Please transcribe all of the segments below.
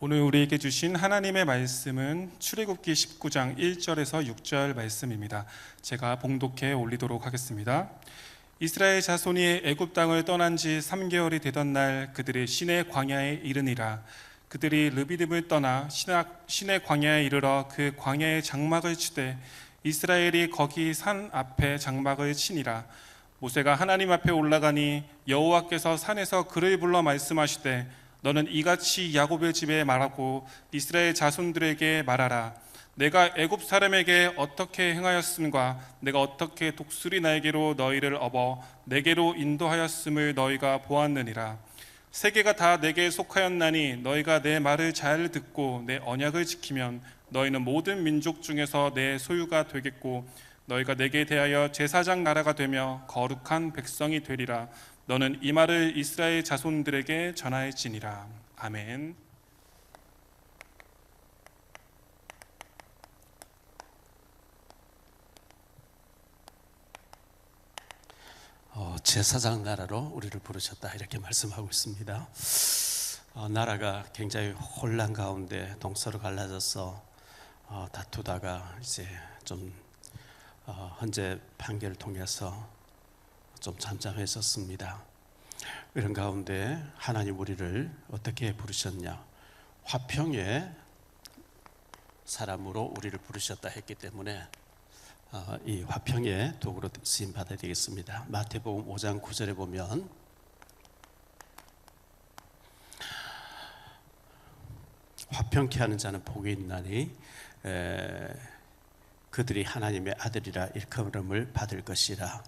오늘 우리에게 주신 하나님의 말씀은 출애굽기 19장 1절에서 6절 말씀입니다. 제가 봉독해 올리도록 하겠습니다. 이스라엘 자손이 애굽 땅을 떠난 지 3개월이 되던 날 그들이 시내 광야에 이르니라. 그들이 르비딤을 떠나 시내 광야에 이르러 그 광야의 장막을 치되 이스라엘이 거기 산 앞에 장막을 치니라. 모세가 하나님 앞에 올라가니 여호와께서 산에서 그를 불러 말씀하시되 너는 이같이 야곱의 집에 말하고 이스라엘 자손들에게 말하라. 내가 애굽 사람에게 어떻게 행하였음과 내가 어떻게 독수리 날개로 너희를 업어 내게로 인도하였음을 너희가 보았느니라. 세계가 다 내게 속하였나니 너희가 내 말을 잘 듣고 내 언약을 지키면 너희는 모든 민족 중에서 내 소유가 되겠고 너희가 내게 대하여 제사장 나라가 되며 거룩한 백성이 되리라. 너는 이 말을 이스라엘 자손들에게 전할지니라. 아멘. 제사장 나라로 우리를 부르셨다 이렇게 말씀하고 있습니다. 나라가 굉장히 혼란 가운데 동서로 갈라져서 다투다가 이제 좀 헌재 판결을 통해서 좀 잠잠했었습니다. 이런 가운데 하나님 우리를 어떻게 부르셨냐? 화평의 사람으로 우리를 부르셨다 했기 때문에 이 화평의 도구로 쓰임 받아야 되겠습니다. 마태복음 5장 9절에 보면 화평케 하는 자는 복이 있나니 그들이 하나님의 아들이라 일컬음을 받을 것이라.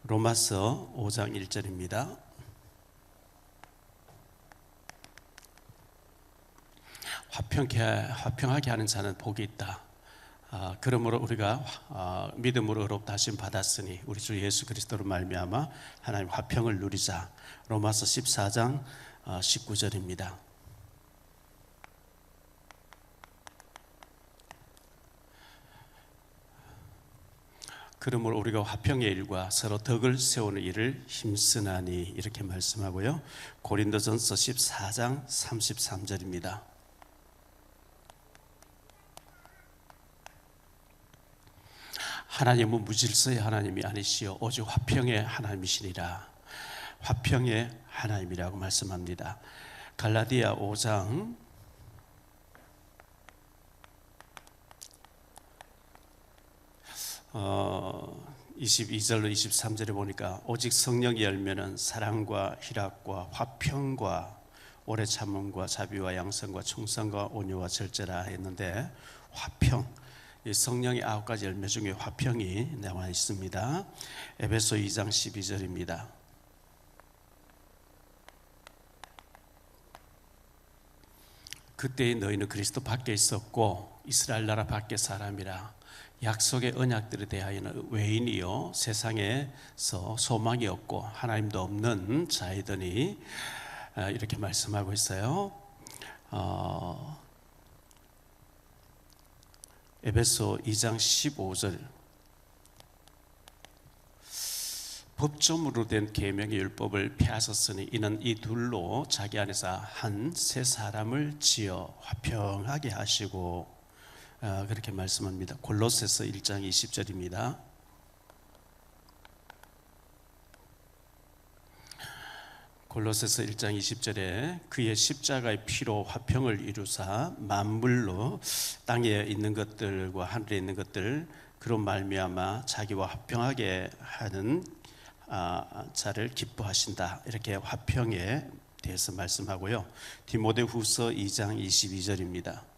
로마서 5장 1절입니다. 화평하게 하는 자는 복이 있다. 그러므로 우리가 믿음으로 의롭다 하심 받았으니 우리 주 예수 그리스도로 말미암아 하나님 화평을 누리자. 로마서 14장 19절입니다. 그러므로 우리가 화평의 일과 서로 덕을 세우는 일을 힘쓰나니 이렇게 말씀하고요. 고린도전서 14장 33절입니다. 하나님은 무질서의 하나님이 아니시요 오직 화평의 하나님이시니라. 화평의 하나님이라고 말씀합니다. 갈라디아 5장 22절로 23절에 보니까 오직 성령이 열매는 사랑과 희락과 화평과 오래 참음과 자비와 양선과 충성과 온유와 절제라 했는데 화평, 이 성령의 9가지 열매 중에 화평이 나와 있습니다. 에베소 2장 12절입니다. 그때의 너희는 그리스도 밖에 있었고 이스라엘 나라 밖의 사람이라. 약속의 언약들에 대하여는 외인이요 세상에서 소망이 없고 하나님도 없는 자이더니 이렇게 말씀하고 있어요. 에베소 2장 15절 법조문으로 된 계명의 율법을 폐하셨으니 이는 이 둘로 자기 안에서 한 새 사람을 지어 화평하게 하시고 그렇게 말씀합니다. 골로새서 1장 20절입니다. 골로새서 1장 20절에 그의 십자가의 피로 화평을 이루사 만물로 땅에 있는 것들과 하늘에 있는 것들 그로 말미암아 자기와 화평하게 하는 자를 기뻐하신다. 이렇게 화평에 대해서 말씀하고요. 디모데후서 2장 22절입니다.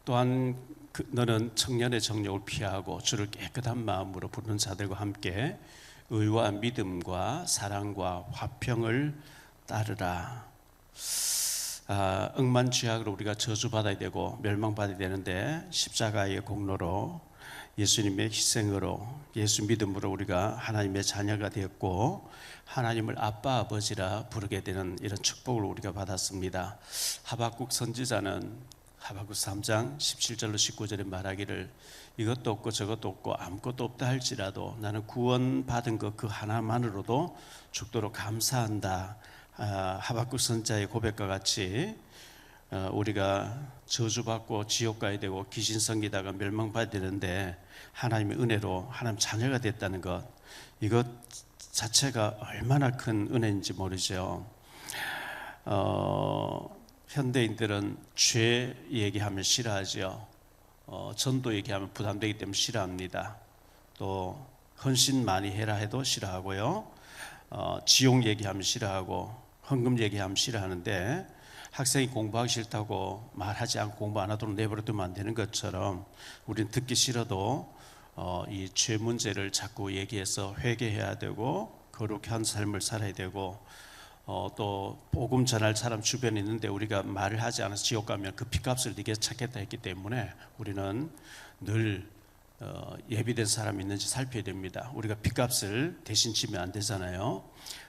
또한 너는 청년의 정욕을 피하고 주를 깨끗한 마음으로 부르는 자들과 함께 의와 믿음과 사랑과 화평을 따르라. 억만취약으로 우리가 저주받아야 되고 멸망받아야 되는데 십자가의 공로로 예수님의 희생으로 예수 믿음으로 우리가 하나님의 자녀가 되었고 하나님을 아빠 아버지라 부르게 되는 이런 축복을 우리가 받았습니다. 하박국 선지자는 하박국 3장 17절로 19절에 말하기를 이것도 없고 저것도 없고 아무것도 없다 할지라도 나는 구원받은 것 그 하나만으로도 죽도록 감사한다. 하박국 선자의 고백과 같이 우리가 저주받고 지옥 가야 되고 귀신 섬기다가 멸망받아야 되는데 하나님의 은혜로 하나님 자녀가 됐다는 것, 이것 자체가 얼마나 큰 은혜인지 모르죠. 현대인들은 죄 얘기하면 싫어하죠. 전도 얘기하면 부담되기 때문에 싫어합니다. 또 헌신 많이 해라 해도 싫어하고요. 지옥 얘기하면 싫어하고 헌금 얘기하면 싫어하는데, 학생이 공부하기 싫다고 말하지 않고 공부 안 하도록 내버려두면 안 되는 것처럼 우리는 듣기 싫어도 이 죄 문제를 자꾸 얘기해서 회개해야 되고 거룩한 삶을 살아야 되고, 또 복음 전할 사람 주변에 있는데 우리가 말을 하지 않아서 지옥 가면 그 핏값을 네게 찾겠다 했기 때문에 우리는 늘 예비된 사람이 있는지 살펴야 됩니다. 우리가 핏값을 대신 지면 안 되잖아요.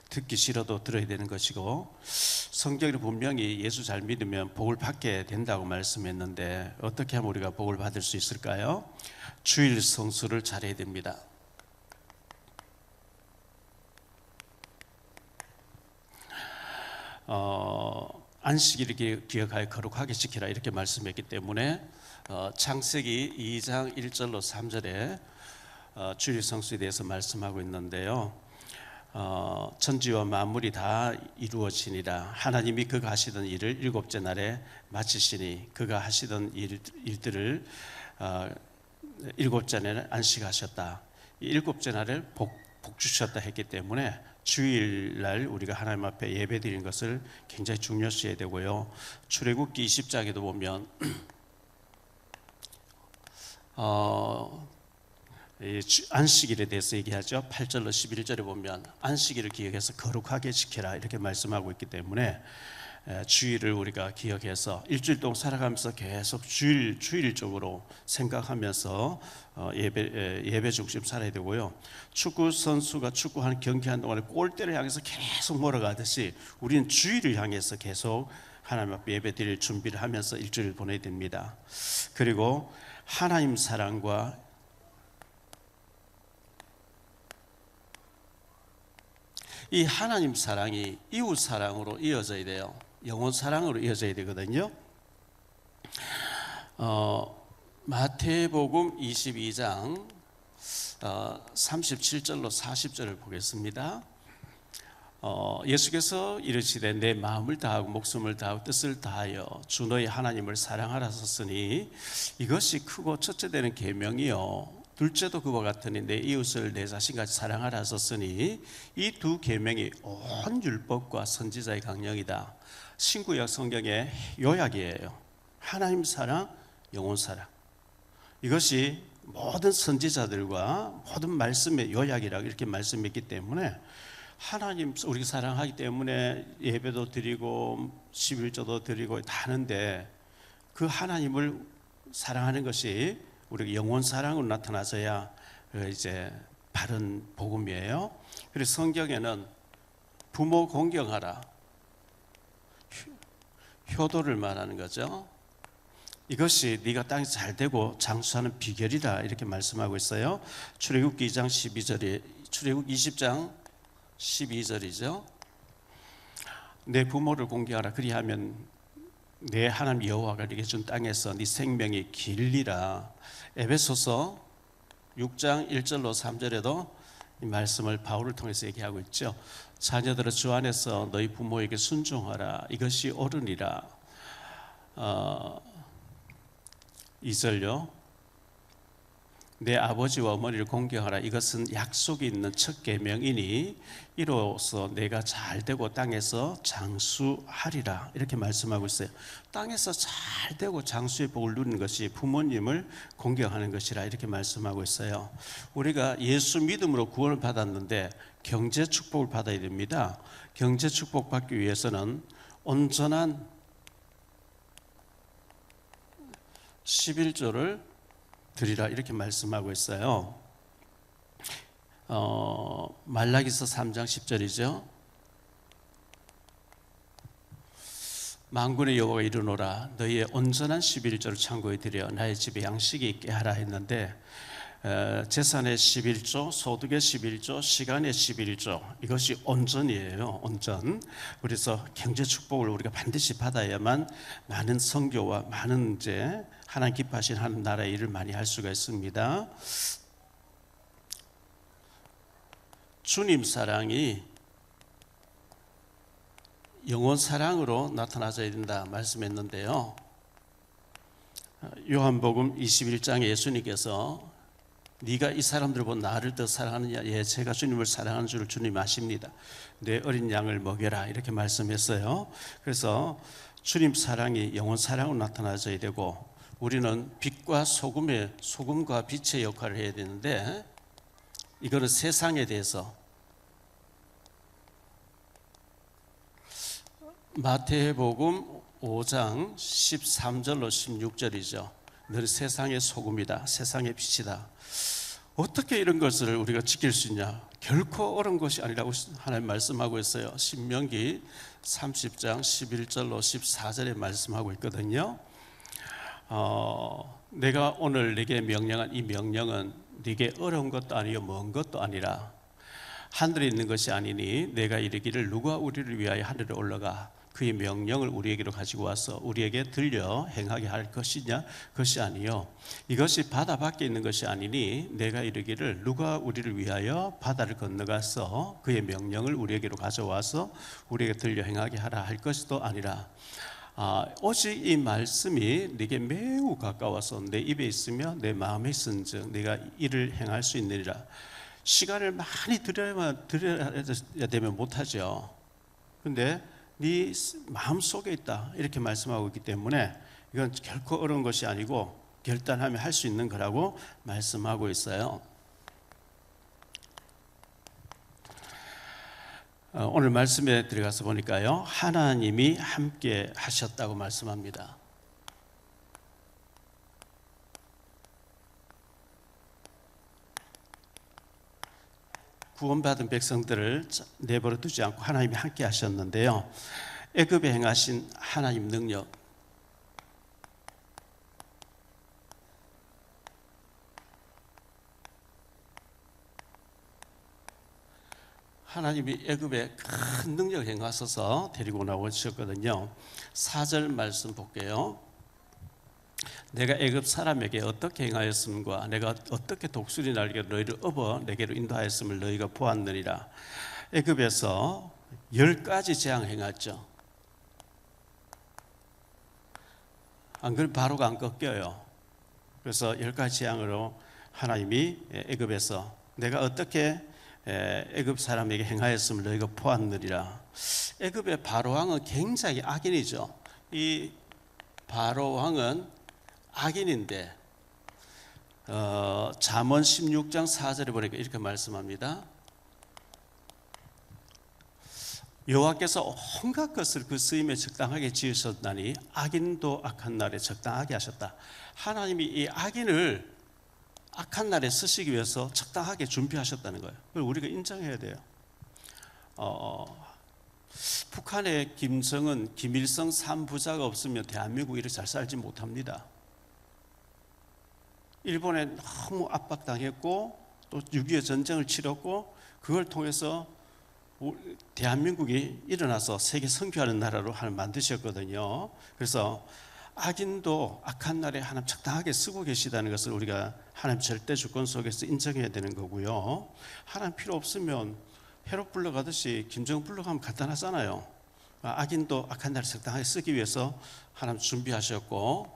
듣기 싫어도 들어야 되는 것이고, 성경에 분명히 예수 잘 믿으면 복을 받게 된다고 말씀했는데 어떻게 하면 우리가 복을 받을 수 있을까요? 주일 성수를 잘해야 됩니다. 안식일을 기억하여 거룩하게 지키라 이렇게 말씀했기 때문에 창세기 2장 1절로 3절에 주일 성수에 대해서 말씀하고 있는데요. 천지와 만물이 다 이루어지니라. 하나님이 그가 하시던 일을 일곱째 날에 마치시니 그가 하시던 일들을 일곱째 날에 안식하셨다. 일곱째 날에 복 주셨다 했기 때문에 주일날 우리가 하나님 앞에 예배 드리는 것을 굉장히 중요시해야 되고요. 출애굽기 20장에도 보면 안식일에 대해서 얘기하죠. 8절로 11절에 보면 안식일을 기억해서 거룩하게 지켜라 이렇게 말씀하고 있기 때문에 주일을 우리가 기억해서 일주일 동안 살아가면서 계속 주일적으로 생각하면서 예배 중심 살아야 되고요. 축구 선수가 축구하는 경기하는 동안에 골대를 향해서 계속 몰아가듯이 우리는 주일을 향해서 계속 하나님 앞에 예배 드릴 준비를 하면서 일주일을 보내야 됩니다. 그리고 하나님 사랑과 이 하나님 사랑이 이웃 사랑으로 이어져야 돼요. 영혼 사랑으로 이어져야 되거든요. 마태복음 22장 37절로 40절을 보겠습니다. 예수께서 이르시되 내 마음을 다하고 목숨을 다하고 뜻을 다하여 주 너희 하나님을 사랑하라 하셨으니 이것이 크고 첫째 되는 계명이요 둘째도 그와 같으니 내 이웃을 내 자신같이 사랑하라 하셨으니 이 두 계명이 온 율법과 선지자의 강령이다. 신구약 성경의 요약이에요. 하나님 사랑, 영혼 사랑. 이것이 모든 선지자들과 모든 말씀의 요약이라고 이렇게 말씀했기 때문에 하나님 우리가 사랑하기 때문에 예배도 드리고 11조도 드리고 다 하는데 그 하나님을 사랑하는 것이 우리가 영혼 사랑으로 나타나서야 이제 바른 복음이에요. 그래서 성경에는 부모 공경하라, 효도를 말하는 거죠. 이것이 네가 땅에서 잘 되고 장수하는 비결이다 이렇게 말씀하고 있어요. 출애굽기 2장 12절에 출애굽 20장 12절이죠. 내 부모를 공경하라 그리하면 내 하나님 여호와가 네게 준 땅에서 네 생명이 길리라. 에베소서 6장 1절로 3절에도 이 말씀을 바울을 통해서 얘기하고 있죠. 자녀들아 주 안에서 너희 부모에게 순종하라. 이것이 옳으니라. 2절요. 내 아버지와 어머니를 공경하라. 이것은 약속이 있는 첫 계명이니 이로써 내가 잘되고 땅에서 장수하리라. 이렇게 말씀하고 있어요. 땅에서 잘되고 장수의 복을 누리는 것이 부모님을 공경하는 것이라 이렇게 말씀하고 있어요. 우리가 예수 믿음으로 구원을 받았는데 경제 축복을 받아야 됩니다. 경제 축복 받기 위해서는 온전한 11조를 드리라 이렇게 말씀하고 있어요. 말라기서 3장 10절이죠. 만군의 여호와가 이르노라 너희의 온전한 11조를 창고에 들여 나의 집에 양식이 있게 하라 했는데 재산의 11조, 소득의 11조, 시간의 11조 이것이 온전이에요. 온전. 그래서 경제 축복을 우리가 반드시 받아야만 많은 선교와 많은 이제 하나님 기뻐하신 하나님 나라의 일을 많이 할 수가 있습니다. 주님 사랑이 영원 사랑으로 나타나져야 된다 말씀했는데요. 요한복음 21장에 예수님께서 네가 이 사람들을 보고 나를 더 사랑하느냐? 예, 제가 주님을 사랑하는 줄 주님 아십니다. 내 어린 양을 먹여라 이렇게 말씀했어요. 그래서 주님 사랑이 영원 사랑으로 나타나져야 되고 우리는 빛과 소금과 빛의 역할을 해야 되는데 이거는 세상에 대해서 마태복음 5장 13절로 16절이죠. 너는 세상의 소금이다. 세상의 빛이다. 어떻게 이런 것을 우리가 지킬 수 있냐? 결코 어려운 것이 아니라고 하나님 말씀하고 있어요. 신명기 30장 11절로 14절에 말씀하고 있거든요. 내가 오늘 네게 명령한 이 명령은 네게 어려운 것도 아니요 먼 것도 아니라 하늘에 있는 것이 아니니 내가 이르기를 누가 우리를 위하여 하늘에 올라가 그의 명령을 우리에게로 가지고 와서 우리에게 들려 행하게 할 것이냐? 그것이 아니요 이것이 바다 밖에 있는 것이 아니니 내가 이르기를 누가 우리를 위하여 바다를 건너가서 그의 명령을 우리에게로 가져와서 우리에게 들려 행하게 하라 할 것도 아니라 오직 이 말씀이 네게 매우 가까워서 내 입에 있으며 내 마음에 있은즉 네가 이를 행할 수 있느니라. 시간을 많이 들여야 되면 못하죠. 근데 네 마음속에 있다 이렇게 말씀하고 있기 때문에 이건 결코 어려운 것이 아니고 결단하면 할 수 있는 거라고 말씀하고 있어요. 오늘 말씀에 들어가서 보니까요 하나님이 함께 하셨다고 말씀합니다. 구원받은 백성들을 내버려 두지 않고 하나님이 함께 하셨는데요. 애굽에 행하신 하나님 능력, 하나님이 애굽에 큰 능력을 행하셔서 데리고 나오셨거든요. 4절 말씀 볼게요. 내가 애굽 사람에게 어떻게 행하였음과 내가 어떻게 독수리 날개 너희를 업어 내게로 인도하였음을 너희가 보았느니라. 애굽에서 10가지 재앙 행했죠. 안 그러면 바로가 안 꺾여요. 그래서 10가지 재앙으로 하나님이 애굽에서 내가 어떻게 애굽 사람에게 행하였음을 너희가 보았느니라. 애굽의 바로 왕은 굉장히 악인이죠. 이 바로 왕은 악인인데 잠언 16장 4절에 보니까 이렇게 말씀합니다. 여호와께서 온갖 것을 그 쓰임에 적당하게 지으셨나니 악인도 악한 날에 적당하게 하셨다. 하나님이 이 악인을 악한 날에 쓰시기 위해서 적당하게 준비하셨다는 거예요. 그걸 우리가 인정해야 돼요. 북한의 김정은, 김일성 3부자가 없으면 대한민국이 이렇게 잘 살지 못합니다. 일본에 너무 압박당했고 또 6.25 전쟁을 치렀고 그걸 통해서 대한민국이 일어나서 세계 선교하는 나라로 하나님 만드셨거든요. 그래서 악인도 악한 날에 하나님 적당하게 쓰고 계시다는 것을 우리가 하나님 절대 주권 속에서 인정해야 되는 거고요. 하나님 필요 없으면 헤롯 불러가듯이 김정은 불러가면 간단하잖아요. 악인도 악한 날에 적당하게 쓰기 위해서 하나님 준비하셨고,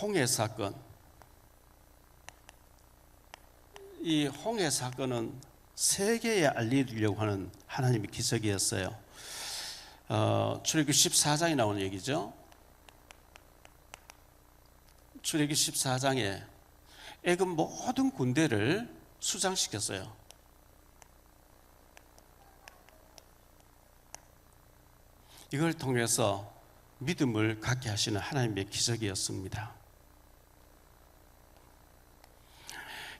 홍해 사건, 이 홍해 사건은 세계에 알리려고 하는 하나님의 기적이었어요. 출애굽기 14장에 나오는 얘기죠. 출애굽기 14장에 애굽 모든 군대를 수장시켰어요. 이걸 통해서 믿음을 갖게 하시는 하나님의 기적이었습니다.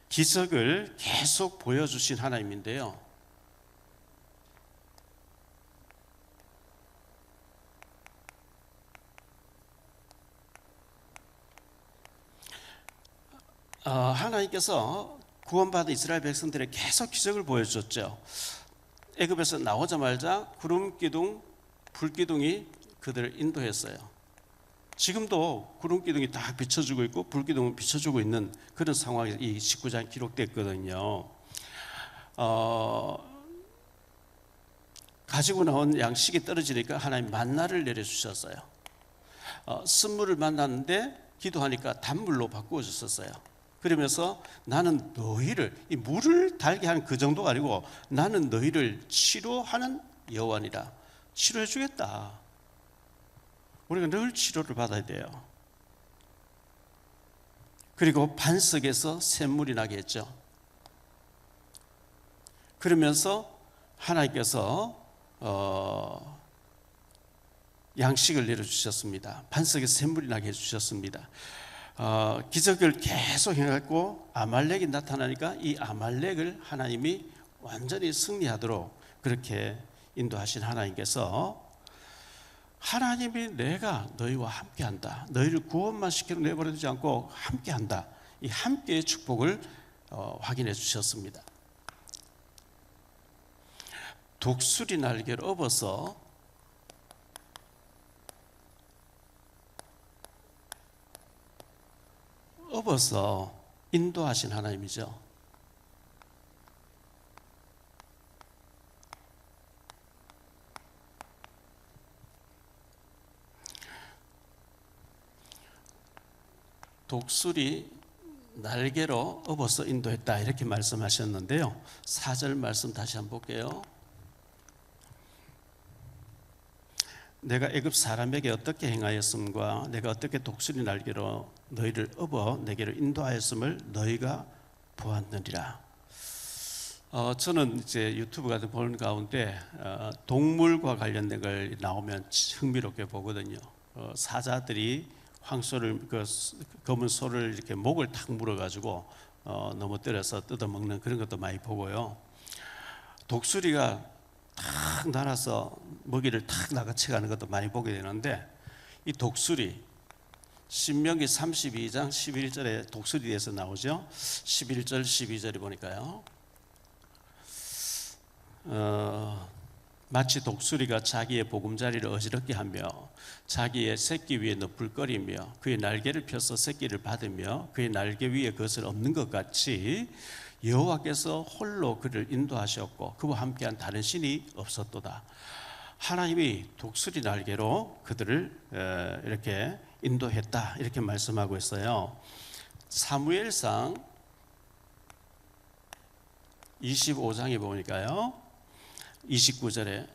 기적을 계속 보여주신 하나님인데요. 하나님께서 구원받은 이스라엘 백성들에게 계속 기적을 보여줬죠. 애굽에서 나오자마자 구름 기둥, 불 기둥이 그들을 인도했어요. 지금도 구름 기둥이 다 비춰주고 있고 불 기둥은 비춰주고 있는 그런 상황이 이 19장에 기록됐거든요. 가지고 나온 양식이 떨어지니까 하나님 만나를 내려주셨어요. 쓴물을 만났는데 기도하니까 단물로 바꾸어 줬었어요. 그러면서 나는 너희를, 이 물을 달게 하는 그 정도가 아니고 나는 너희를 치료하는 여호와니라. 치료해 주겠다. 우리가 늘 치료를 받아야 돼요. 그리고 반석에서 샘물이 나게 했죠. 그러면서 하나님께서 양식을 내려주셨습니다. 반석에서 샘물이 나게 해주셨습니다. 기적을 계속 해갖고 아말렉이 나타나니까 이 아말렉을 하나님이 완전히 승리하도록 그렇게 인도하신 하나님께서 하나님이 내가 너희와 함께한다. 너희를 구원만 시키고 내버려두지 않고 함께한다. 이 함께의 축복을 확인해 주셨습니다. 독수리 날개를 업어서 인도하신 하나님이죠. 독수리 날개로 업어서 인도했다 이렇게 말씀하셨는데요. 4절 말씀 다시 한번 볼게요. 내가 애굽 사람에게 어떻게 행하였음과 내가 어떻게 독수리 날개로 너희를 업어 내게로 인도하였음을 너희가 보았느니라. 저는 이제 유튜브 같은 거 보는 가운데 동물과 관련된 걸 나오면 흥미롭게 보거든요. 사자들이 황소를 검은 소를 이렇게 목을 탁 물어가지고 넘어뜨려서 뜯어먹는 그런 것도 많이 보고요. 독수리가 탁 날아서 먹이를 탁 낚아채가는 것도 많이 보게 되는데 이 독수리 신명기 32장 11절에 독수리에 대해서 나오죠. 11절 12절에 보니까요. 마치 독수리가 자기의 보금자리를 어지럽게 하며 자기의 새끼 위에 너풀거리며 그의 날개를 펴서 새끼를 받으며 그의 날개 위에 그것을 엎는 것 같이 여호와께서 홀로 그를 인도하셨고 그와 함께한 다른 신이 없었도다. 하나님이 독수리 날개로 그들을 이렇게 인도했다 이렇게 말씀하고 있어요. 사무엘상 25장에 보니까요 29절에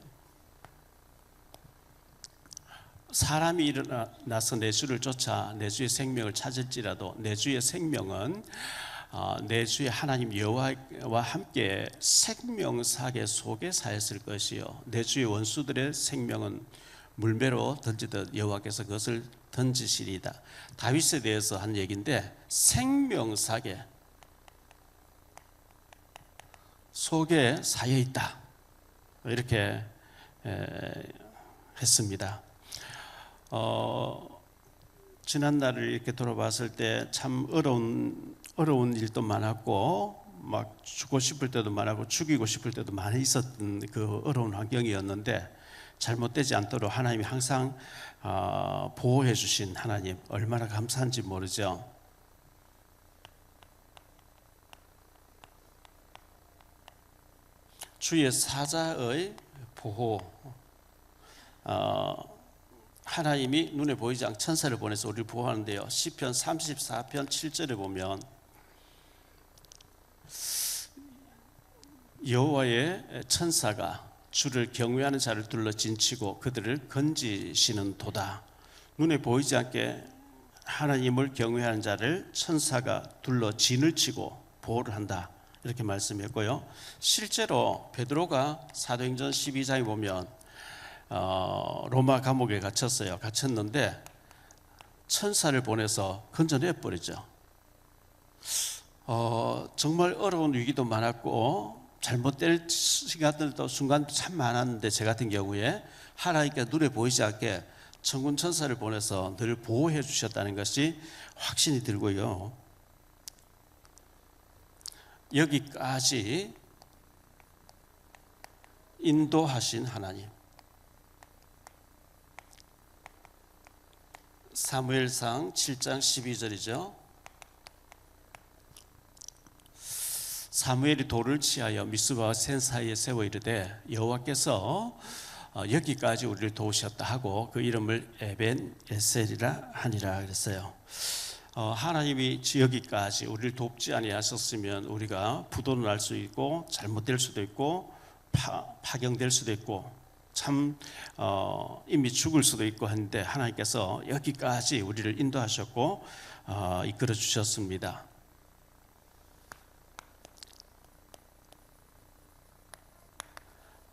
사람이 일어나서 내 주를 쫓아 내 주의 생명을 찾을지라도 내 주의 생명은 내 주의 하나님 여호와와 함께 생명사계 속에 사였을 것이요 내 주의 원수들의 생명은 물매로 던지듯 여호와께서 그것을 던지시리이다. 다윗에 대해서 한 얘기인데 생명사계 속에 사여 있다 이렇게 했습니다. 지난날을 이렇게 돌아봤을 때 참 어려운 일도 많았고 막 죽고 싶을 때도 많았고 죽이고 싶을 때도 많이 있었던 그 어려운 환경이었는데 잘못되지 않도록 하나님이 항상 보호해 주신 하나님 얼마나 감사한지 모르죠. 주의 사자의 보호 하나님이 눈에 보이지 않는 천사를 보내서 우리를 보호하는데요. 시편 34편 7절에 보면 여호와의 천사가 주를 경외하는 자를 둘러 진치고 그들을 건지시는 도다. 눈에 보이지 않게 하나님을 경외하는 자를 천사가 둘러 진을 치고 보호를 한다 이렇게 말씀했고요. 실제로 베드로가 사도행전 12장에 보면 로마 감옥에 갇혔는데 천사를 보내서 건져내 버리죠. 정말 어려운 위기도 많았고 잘못될 시간들도 순간도 참 많았는데 제 같은 경우에 하나님께 눈에 보이지 않게 천군 천사를 보내서 늘 보호해 주셨다는 것이 확신이 들고요. 여기까지 인도하신 하나님. 사무엘상 7장 12절이죠. 사무엘이 돌을 취하여 미스바와 센 사이에 세워 이르되 여호와께서 여기까지 우리를 도우셨다 하고 그 이름을 에벤 에셀이라 하니라 그랬어요. 하나님이 여기까지 우리를 돕지 아니하셨으면 우리가 부도를 날 수 있고 잘못될 수도 있고 파경될 수도 있고 참 이미 죽을 수도 있고 하는데 하나님께서 여기까지 우리를 인도하셨고 이끌어 주셨습니다.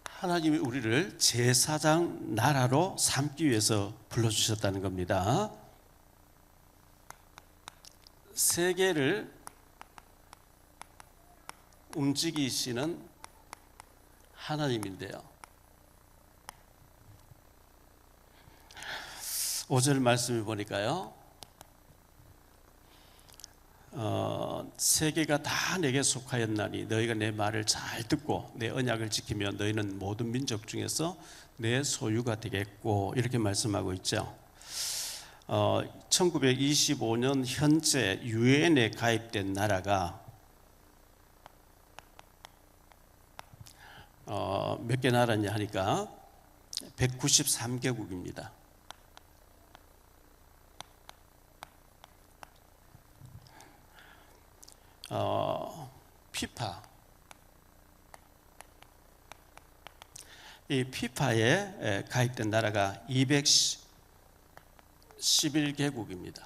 하나님이 우리를 제사장 나라로 삼기 위해서 불러주셨다는 겁니다. 세계를 움직이시는 하나님인데요. 5절 말씀을 보니까요. 세계가 다 내게 속하였나니 너희가 내 말을 잘 듣고 내 언약을 지키면 너희는 모든 민족 중에서 내 소유가 되겠고 이렇게 말씀하고 있죠. 1925년 현재 유엔에 가입된 나라가 몇 개 나라냐 하니까 193개국입니다. 피파 이 피파에 가입된 나라가 211개국입니다.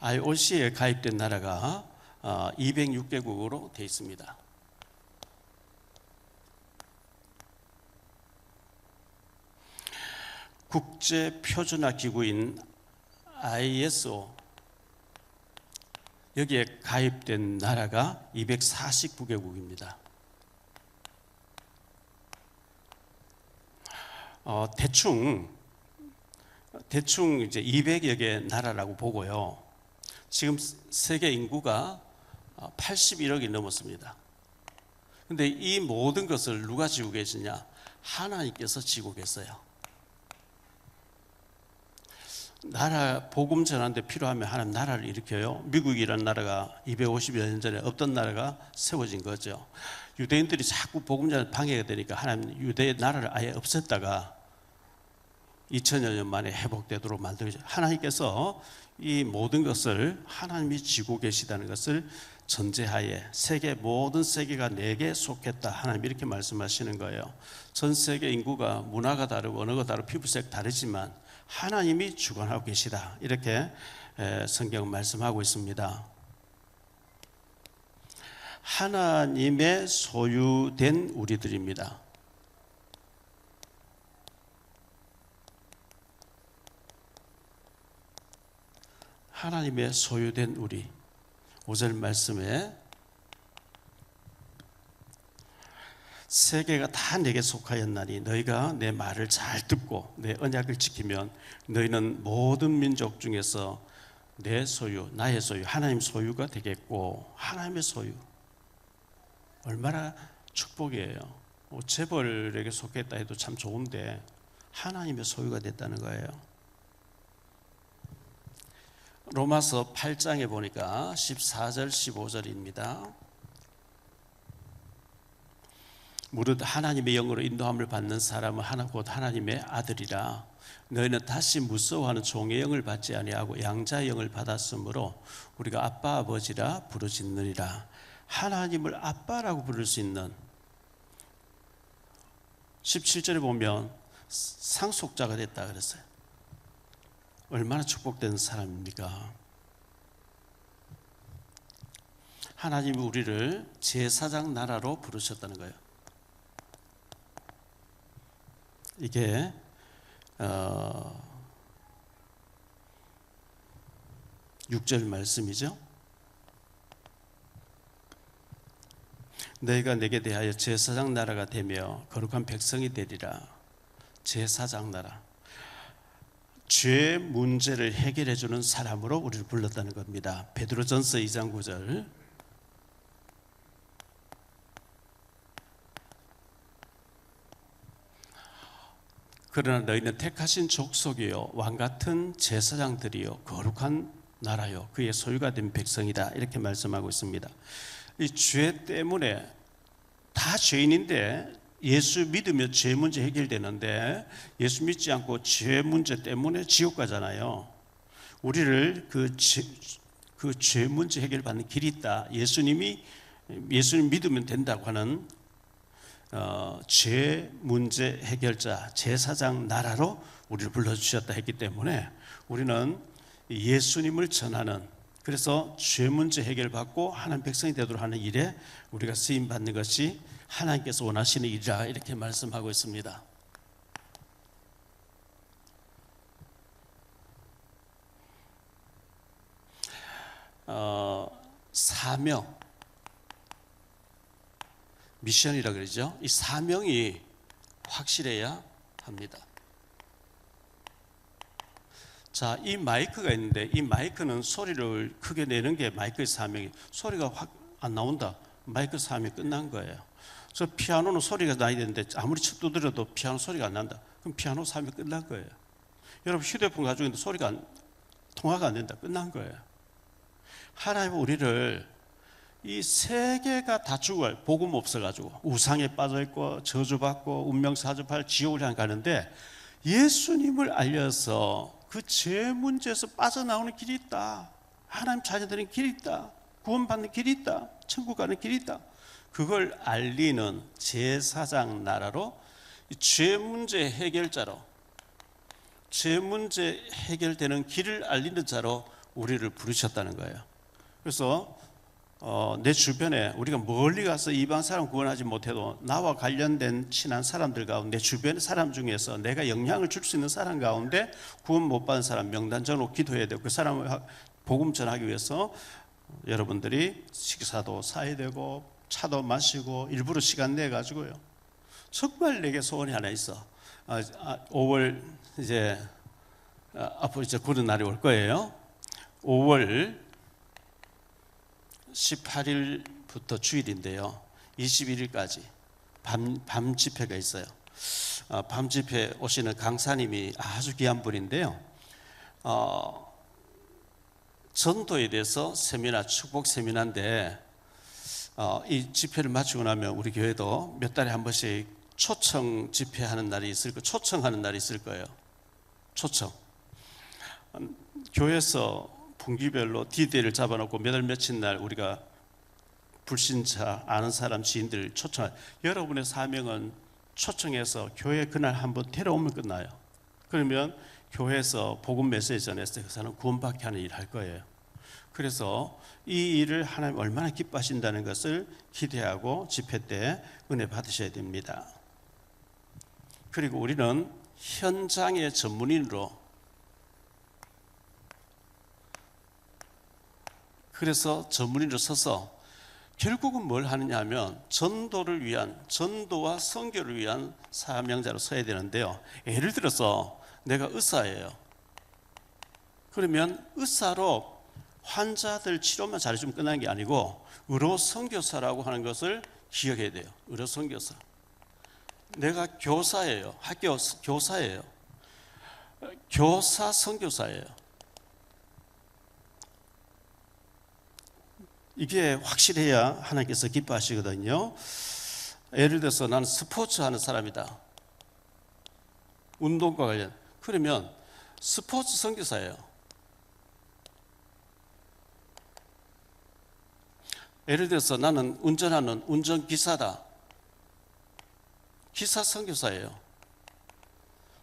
IOC에 가입된 나라가 206개국으로 되어 있습니다. 국제 표준화 기구인 ISO 여기에 가입된 나라가 249개국입니다. 대충 이제 200여 개 나라라고 보고요. 지금 세계 인구가 81억이 넘었습니다. 근데 이 모든 것을 누가 지고 계시냐? 하나님께서 지고 계세요. 나라 복음 전하는데 필요하면 하나님 나라를 일으켜요. 미국이라는 나라가 250여 년 전에 없던 나라가 세워진 거죠. 유대인들이 자꾸 복음 전에 방해가 되니까 하나님 유대 나라를 아예 없앴다가 2000여 년 만에 회복되도록 만들죠. 하나님께서 이 모든 것을 하나님이 지고 계시다는 것을 전제하에 세계 모든 세계가 내게 속했다. 하나님 이렇게 말씀하시는 거예요. 전 세계 인구가 문화가 다르고 언어가 다르고 피부색 다르지만 하나님이 주관하고 계시다. 이렇게 성경은 말씀하고 있습니다. 하나님의 소유된 우리들입니다. 하나님의 소유된 우리. 5절 말씀에 세계가 다 내게 속하였나니 너희가 내 말을 잘 듣고 내 언약을 지키면 너희는 모든 민족 중에서 내 소유, 나의 소유, 하나님 소유가 되겠고. 하나님의 소유 얼마나 축복이에요. 재벌에게 속했다 해도 참 좋은데 하나님의 소유가 됐다는 거예요. 로마서 8장에 보니까 14절 15절입니다. 무릇 하나님의 영으로 인도함을 받는 사람은 곧 하나님의 아들이라. 너희는 다시 무서워하는 종의 영을 받지 아니하고 양자의 영을 받았으므로 우리가 아빠 아버지라 부르짖느니라. 하나님을 아빠라고 부를 수 있는 17절에 보면 상속자가 됐다 그랬어요. 얼마나 축복된 사람입니까? 하나님이 우리를 제사장 나라로 부르셨다는 거예요. 이게 6절 말씀이죠. 너희가 내게 대하여 제사장 나라가 되며 거룩한 백성이 되리라. 제사장 나라. 죄 문제를 해결해 주는 사람으로 우리를 불렀다는 겁니다. 베드로전서 2장 9절. 그러나 너희는 택하신 족속이요 왕 같은 제사장들이요 거룩한 나라요 그의 소유가 된 백성이다, 이렇게 말씀하고 있습니다. 이 죄 때문에 다 죄인인데 예수 믿으면 죄 문제 해결되는데 예수 믿지 않고 죄 문제 때문에 지옥 가잖아요. 우리를 그 죄 문제 해결받는 길이 있다. 예수님 믿으면 된다고 하는 죄 문제 해결자 제사장 나라로 우리를 불러주셨다 했기 때문에 우리는 예수님을 전하는, 그래서 죄 문제 해결받고 하나님 백성이 되도록 하는 일에 우리가 쓰임받는 것이 하나님께서 원하시는 일이라, 이렇게 말씀하고 있습니다. 사명, 미션이라 그러죠. 이 사명이 확실해야 합니다. 자, 이 마이크가 있는데 이 마이크는 소리를 크게 내는 게 마이크의 사명이, 소리가 확 안 나온다, 마이크 사명이 끝난 거예요. 저 피아노는 소리가 나야 되는데 아무리 두드려도 피아노 소리가 안 난다, 그럼 피아노 사명이 끝난 거예요. 여러분 휴대폰 가지고 있는데 통화가 안 된다, 끝난 거예요. 하나님은 우리를 이 세 개가 다 죽어요. 복음 없어가지고 우상에 빠져있고 저주받고 운명사주팔 지옥을 향해 가는데 예수님을 알려서 그 죄 문제에서 빠져나오는 길이 있다, 하나님 자녀들은 길이 있다, 구원받는 길이 있다, 천국 가는 길이 있다, 그걸 알리는 제사장 나라로, 죄 문제 해결자로, 죄 문제 해결되는 길을 알리는 자로 우리를 부르셨다는 거예요. 그래서 내 주변에 우리가 멀리 가서 이방 사람 구원하지 못해도 나와 관련된 친한 사람들 가운데, 내 주변의 사람 중에서 내가 영향을 줄 수 있는 사람 가운데 구원 못 받은 사람 명단 적어놓고 기도해야 되고, 그 사람을 복음 전하기 위해서 여러분들이 식사도 사야 되고 차도 마시고 일부러 시간 내 가지고요. 정말 내게 소원이 하나 있어. 5월 이제 앞으로 이제 그런 날이 올 거예요. 5월 18일부터 주일인데요, 21일까지 밤 집회가 있어요. 밤 집회 오시는 강사님이 아주 귀한 분인데요, 전도에 대해서 세미나, 축복 세미나인데 이 집회를 마치고 나면 우리 교회도 몇 달에 한 번씩 초청 집회하는 날이 있을 거예요. 초청하는 날이 있을 거예요. 초청. 교회에서 분기별로 디데이를 잡아놓고 몇 월 며칠 날 우리가 불신자 아는 사람 지인들 초청. 여러분의 사명은 초청해서 교회 그날 한번 데려오면 끝나요. 그러면 교회에서 복음 메시지 전해서 그 사람 구원받게 하는 일을 할 거예요. 그래서 이 일을 하나님 얼마나 기뻐하신다는 것을 기대하고 집회 때 은혜 받으셔야 됩니다. 그리고 우리는 현장의 전문인으로, 그래서 전문인으로 서서 결국은 뭘 하느냐 하면 전도를 위한, 전도와 선교를 위한 사명자로 서야 되는데요, 예를 들어서 내가 의사예요. 그러면 의사로 환자들 치료만 잘해주면 끝나는 게 아니고 의료 선교사라고 하는 것을 기억해야 돼요. 의료 선교사. 내가 교사예요. 학교 교사예요. 교사 선교사예요. 이게 확실해야 하나님께서 기뻐하시거든요. 예를 들어서 나는 스포츠 하는 사람이다, 운동과 관련. 그러면 스포츠 선교사예요. 예를 들어서 나는 운전하는 운전기사다, 기사 선교사예요.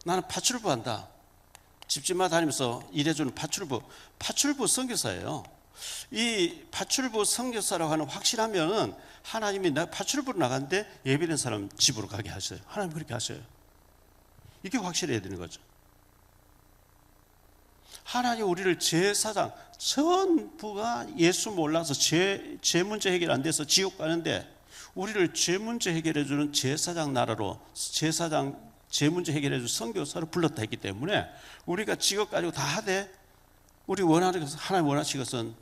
나는 파출부 한다, 집집마다 다니면서 일해주는 파출부 선교사예요. 이 파출부 선교사라고 하는 확실하면 하나님이 나 파출부로 나갔는데 예비된 사람 집으로 가게 하셔요. 하나님 그렇게 하셔요. 이게 확실해야 되는 거죠. 하나님 우리를 제사장, 전부가 예수 몰라서 죄 문제 해결 안 돼서 지옥 가는데 우리를 죄 문제 해결해 주는 제사장 나라로, 제사장 제 문제 해결해 줄 선교사를 불렀다 했기 때문에 우리가 직업 가지고 다 하되 우리 원하는 것은 하나님 원하시는 것은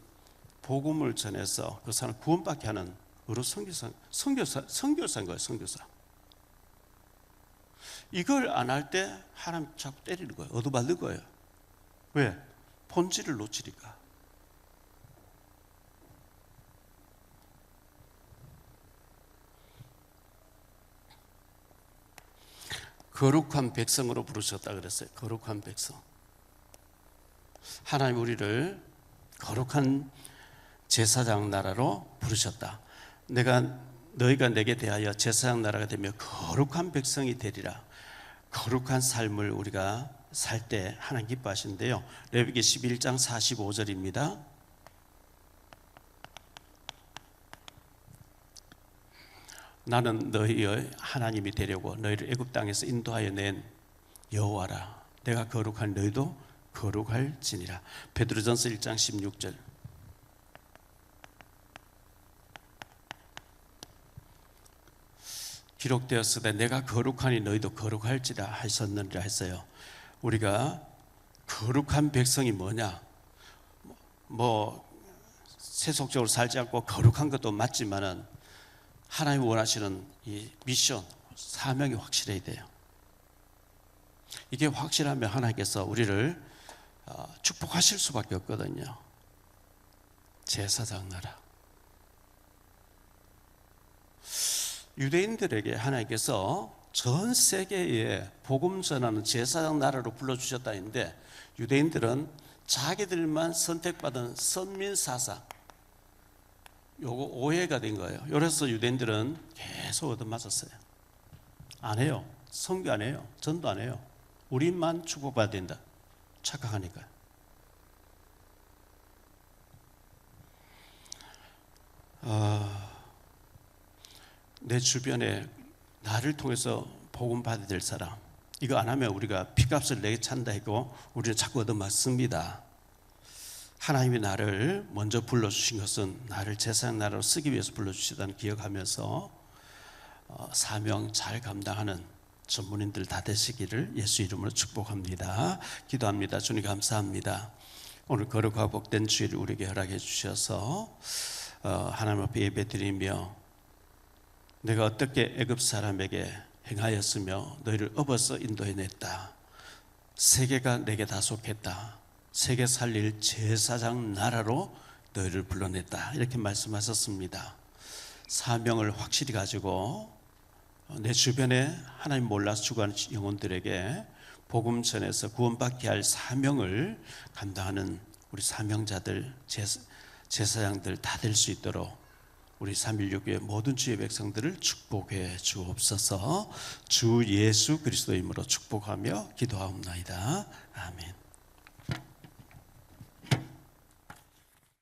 복음을 전해서 그 사람 구원받게 하는 의로 선교사인 거예요. 선교사. 이걸 안 할 때 하나님 자꾸 때리는 거예요. 얻어맞는 거예요. 왜? 본질을 놓치니까. 거룩한 백성으로 부르셨다 그랬어요. 거룩한 백성. 하나님 우리를 거룩한 제사장 나라로 부르셨다. 너희가 내게 대하여 제사장 나라가 되며 거룩한 백성이 되리라. 거룩한 삶을 우리가 살 때 하나님 기뻐하시는데요. 레위기 11장 45절입니다. 나는 너희의 하나님이 되려고 너희를 애굽 땅에서 인도하여 낸 여호와라. 내가 거룩한 너희도 거룩할지니라. 베드로전서 1장 16절. 기록되었으되 내가 거룩하니 너희도 거룩할지라 하셨느니라 했어요. 우리가 거룩한 백성이 뭐냐? 세속적으로 살지 않고 거룩한 것도 맞지만은 하나님이 원하시는 이 미션, 사명이 확실해야 돼요. 이게 확실하면 하나님께서 우리를 축복하실 수밖에 없거든요. 제사장 나라. 유대인들에게 하나님께서 전 세계에 복음 전하는 제사장 나라로 불러주셨다 했는데 유대인들은 자기들만 선택받은 선민사상, 요거 오해가 된 거예요. 그래서 유대인들은 계속 얻어맞았어요. 안 해요. 선교 안 해요. 전도 안 해요. 우리만 축복받아야 된다 착각하니까. 내 주변에 나를 통해서 복음 받아야 될 사람, 이거 안 하면 우리가 피값을 내게 찬다 했고 우리는 자꾸 얻어맞습니다. 하나님이 나를 먼저 불러주신 것은 나를 제사장 나라로 쓰기 위해서 불러주시다는 기억하면서 사명 잘 감당하는 전문인들 다 되시기를 예수 이름으로 축복합니다. 기도합니다. 주님 감사합니다. 오늘 거룩하고 복된 주일을 우리에게 허락해 주셔서 하나님 앞에 예배드리며 내가 어떻게 애굽 사람에게 행하였으며 너희를 업어서 인도해냈다. 세계가 내게 다 속했다. 세계 살릴 제사장 나라로 너희를 불러냈다. 이렇게 말씀하셨습니다. 사명을 확실히 가지고 내 주변에 하나님 몰라서 죽어가는 영혼들에게 복음 전해서 구원받게 할 사명을 감당하는 우리 사명자들, 제사장들 다 될 수 있도록 우리 316교회 모든 주의 백성들을 축복해 주옵소서. 주 예수 그리스도의 이름으로 축복하며 기도하옵나이다. 아멘.